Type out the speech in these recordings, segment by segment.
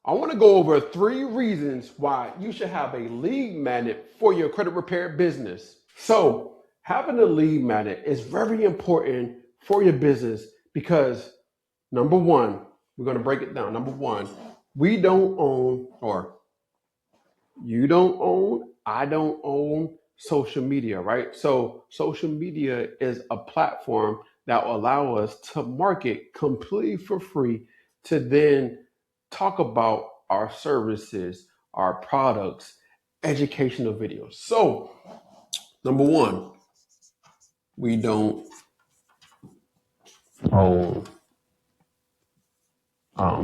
I want to go over 3 reasons why you should have a lead magnet for your credit repair business. So, having a lead magnet is very important for your business because number one, we're going to break it down. Number one, we don't own, or you don't own, I don't own social media, right? So, social media is a platform that will allow us to market completely for free to then talk about our services, our products, educational videos. So, number one, we don't own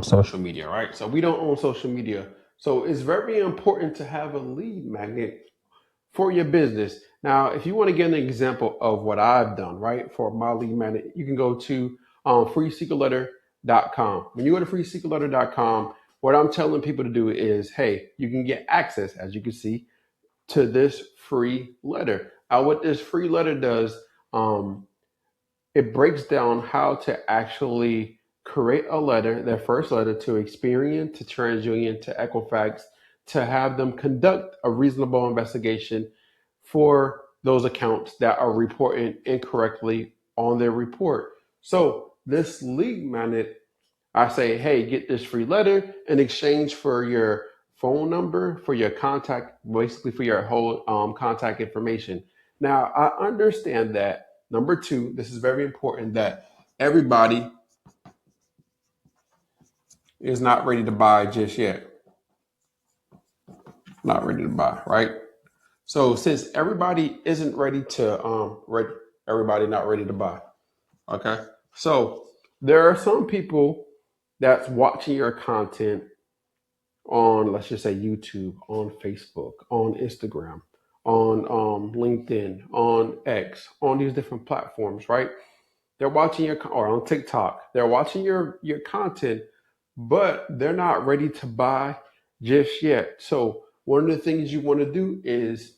social media, right? So we don't own social media. So it's very important to have a lead magnet for your business. Now, if you want to get an example of what I've done, right, for my lead magnet, you can go to freesecretletter.com. When you go to freesecretletter.com, what I'm telling people to do is, hey, you can get access, as you can see, to this free letter. What this free letter does, um, it breaks down how to actually create a letter, their first letter to Experian, to TransUnion, to Equifax, to have them conduct a reasonable investigation for those accounts that are reporting incorrectly on their report. So this lead magnet, I say, hey, get this free letter in exchange for your phone number, for your contact, basically for your whole contact information. Now, I understand that. Number two, this is very important that everybody is not ready to buy just yet. Not ready to buy, right? So since everybody isn't ready to everybody not ready to buy. Okay. So there are some people that's watching your content on, let's just say, YouTube, on Facebook, on Instagram, on LinkedIn, on X, on these different platforms, right? They're watching or on TikTok, they're watching your content, but they're not ready to buy just yet. So one of the things you want to do is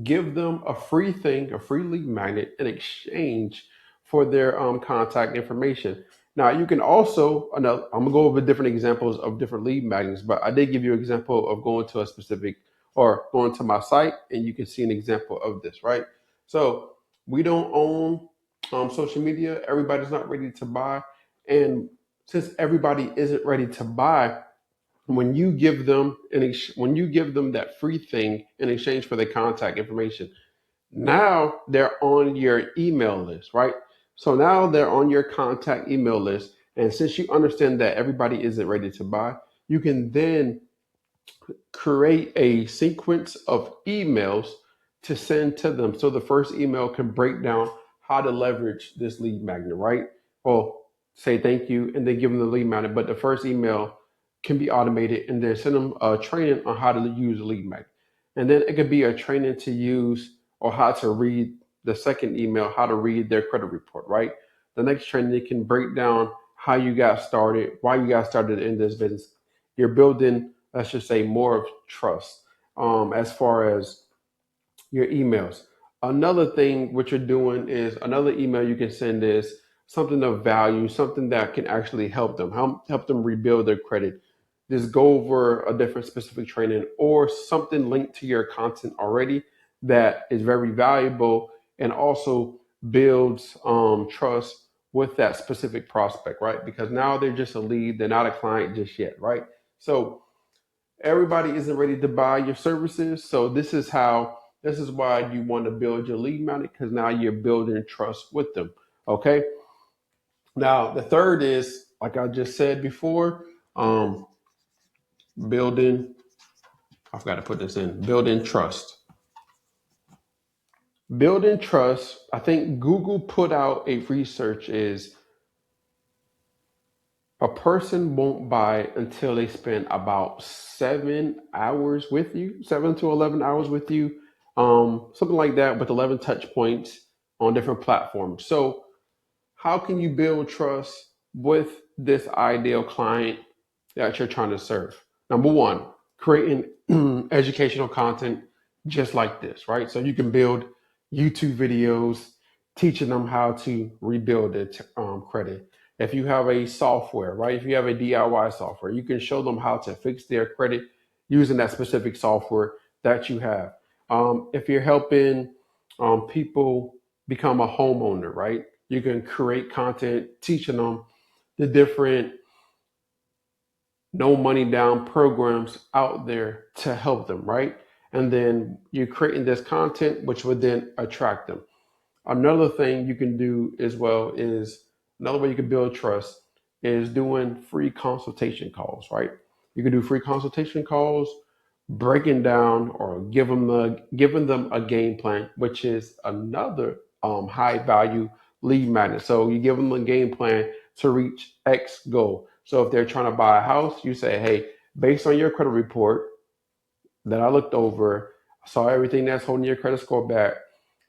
give them a free thing, a free lead magnet in exchange for their contact information. Now you can also, I'm gonna go over different examples of different lead magnets, but I did give you an example of going to a specific or going to my site, and you can see an example of this, right? So we don't own social media. Everybody's not ready to buy, and since everybody isn't ready to buy, when you give them when you give them that free thing in exchange for their contact information, now they're on your email list, right? So now they're on your contact email list, and since you understand that everybody isn't ready to buy, you can then create a sequence of emails to send to them. So the first email can break down how to leverage this lead magnet, right? Well, say thank you and then give them the lead magnet. But the first email can be automated and then send them a training on how to use a lead magnet. And then it could be a training to use or how to read the second email, how to read their credit report, right? The next training, it can break down how you got started, why you got started in this business. You're building, let's just say, more of trust as far as your emails. Another thing what you're doing is another email you can send is something of value, something that can actually help them rebuild their credit. Just go over a different specific training or something linked to your content already that is very valuable and also builds trust with that specific prospect, right? Because now they're just a lead, they're not a client just yet, right? So everybody isn't ready to buy your services. So this is why you want to build your lead magnet, because now you're building trust with them. Okay. Now the third is, like I just said before, um, building. I forgot to put this in. Building trust. Building trust. I think Google put out a research is a person won't buy until they spend about 7 hours with you, 7 to 11 hours with you, something like that, with 11 touch points on different platforms. So, how can you build trust with this ideal client that you're trying to serve? Number one, creating educational content just like this, right? So you can build YouTube videos teaching them how to rebuild their credit. If you have a software, right? If you have a DIY software, you can show them how to fix their credit using that specific software that you have. If you're helping people become a homeowner, right? You can create content teaching them the different no money down programs out there to help them, right? And then you're creating this content, which would then attract them. Another thing you can do as well is another way you can build trust is doing free consultation calls, right? You can do free consultation calls, breaking down or giving them a game plan, which is another high value lead magnet. So you give them a game plan to reach X goal. So if they're trying to buy a house, you say, hey, based on your credit report, that I looked over, saw everything that's holding your credit score back.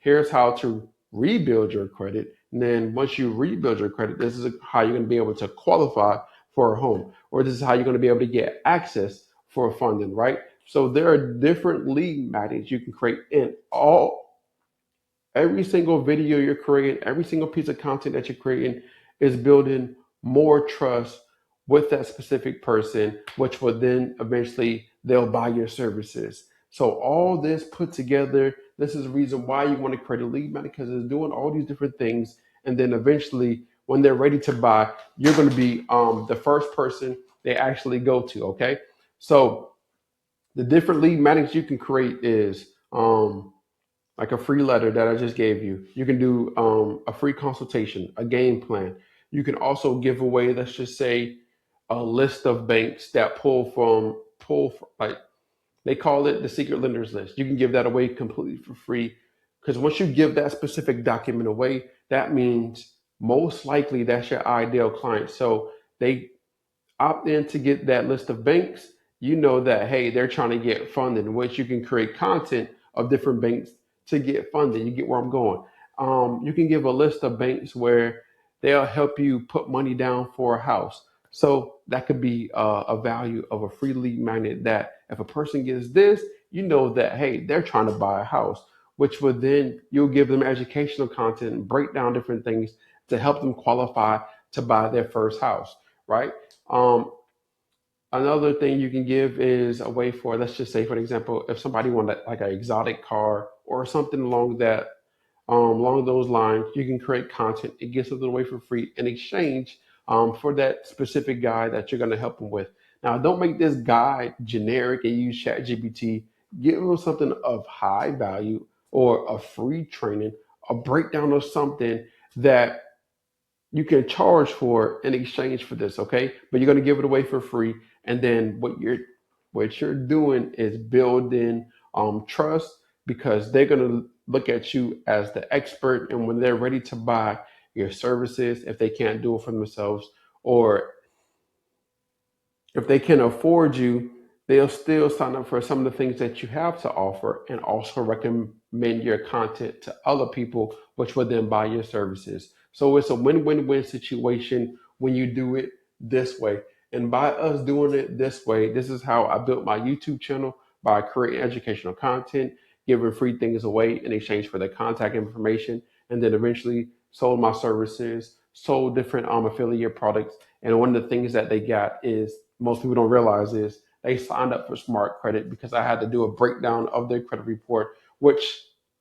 Here's how to rebuild your credit. And then once you rebuild your credit, this is how you're going to be able to qualify for a home, or this is how you're going to be able to get access for funding, right? So there are different lead magnets you can create in every single video you're creating, every single piece of content that you're creating is building more trust with that specific person, which will then eventually they'll buy your services. So all this put together, this is the reason why you want to create a lead magnet, because it's doing all these different things, and then eventually when they're ready to buy, you're going to be the first person they actually go to. Okay, so the different lead magnets you can create is like a free letter that I just gave you. You can do a free consultation, a game plan. You can also give away, let's just say, a list of banks that like they call it the secret lenders list. You can give that away completely for free, because once you give that specific document away, that means most likely that's your ideal client. So they opt in to get that list of banks. You know that, hey, they're trying to get funded, in which you can create content of different banks to get funded. You get where I'm going. You can give a list of banks where they'll help you put money down for a house. So that could be a value of a free lead magnet, that if a person gets this, you know that, hey, they're trying to buy a house, which would then you'll give them educational content and break down different things to help them qualify to buy their first house, right? Um, Another thing you can give is a way for, let's just say, for example, if somebody wanted like an exotic car or something along those lines, you can create content. It gets it away for free in exchange for that specific guy that you're going to help them with. Now, don't make this guide generic and use ChatGPT. Give them something of high value or a free training, a breakdown of something that you can charge for in exchange for this, okay? But you're going to give it away for free, and then what you're doing is building trust, because they're going to look at you as the expert, and when they're ready to buy your services, if they can't do it for themselves, or if they can afford you, they'll still sign up for some of the things that you have to offer, and also recommend your content to other people, which will then buy your services. So it's a win-win-win situation when you do it this way. And by us doing it this way, this is how I built my YouTube channel, by creating educational content, giving free things away in exchange for the contact information, and then eventually sold my services, sold different affiliate products. And one of the things that they got is, most people don't realize, is they signed up for Smart Credit, because I had to do a breakdown of their credit report, which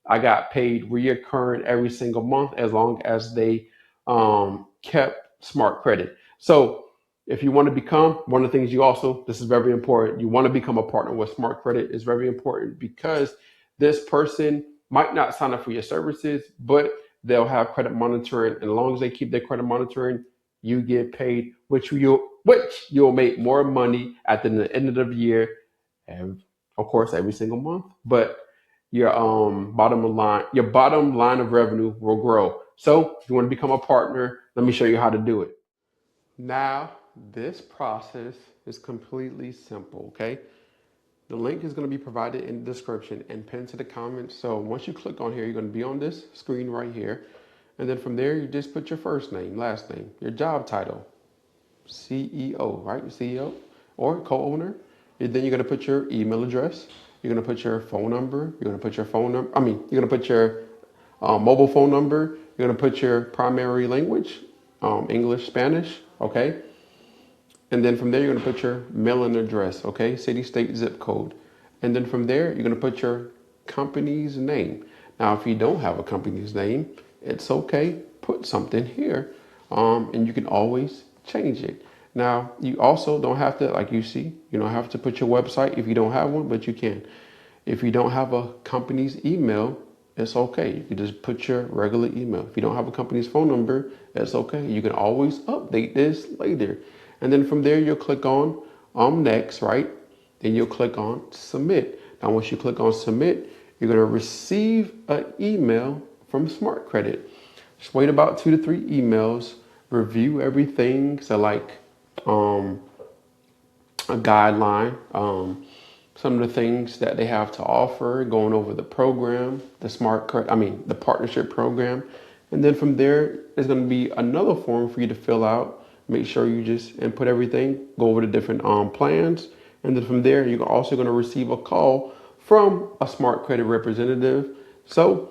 I got paid reoccurring every single month as long as they kept Smart Credit. So if you want to become one of the things, you also, this is very important, you want to become a partner with Smart Credit is very important, because this person might not sign up for your services, but they'll have credit monitoring. And as long as they keep their credit monitoring, you get paid, which you'll make more money at the end of the year, and of course every single month. But your bottom line of revenue will grow. So if you want to become a partner, let me show you how to do it. Now, this process is completely simple, okay? The link is going to be provided in the description and pinned to the comments. So once you click on here, you're going to be on this screen right here. And then from there, you just put your first name, last name, your job title, CEO, right? CEO or co-owner. And then you're going to put your email address. You're going to put your phone number. You're going to put your phone number. You're going to put your mobile phone number. You're going to put your primary language, English, Spanish, okay? And then from there, you're going to put your mailing address, okay? City, state, zip code. And then from there, you're going to put your company's name. Now, if you don't have a company's name, it's okay. Put something here, and you can always change it. Now, you also don't have to, like you see, you don't have to put your website if you don't have one, but you can. If you don't have a company's email, it's okay. You can just put your regular email. If you don't have a company's phone number, it's okay. You can always update this later. And then from there, you'll click on next, right? Then you'll click on submit. Now, once you click on submit, you're going to receive an email from Smart Credit. Just wait about 2 to 3 emails, review everything. So like a guideline, some of the things that they have to offer, going over the program, the partnership program. And then from there, there's going to be another form for you to fill out. Make sure you just input everything, go over the different plans. And then from there, you're also going to receive a call from a Smart Credit representative. So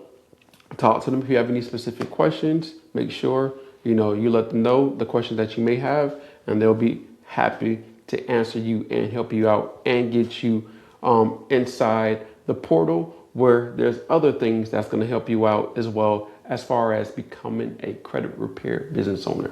talk to them if you have any specific questions. Make sure, you let them know the questions that you may have, and they'll be happy to answer you and help you out and get you inside the portal where there's other things that's going to help you out as well as far as becoming a credit repair business owner.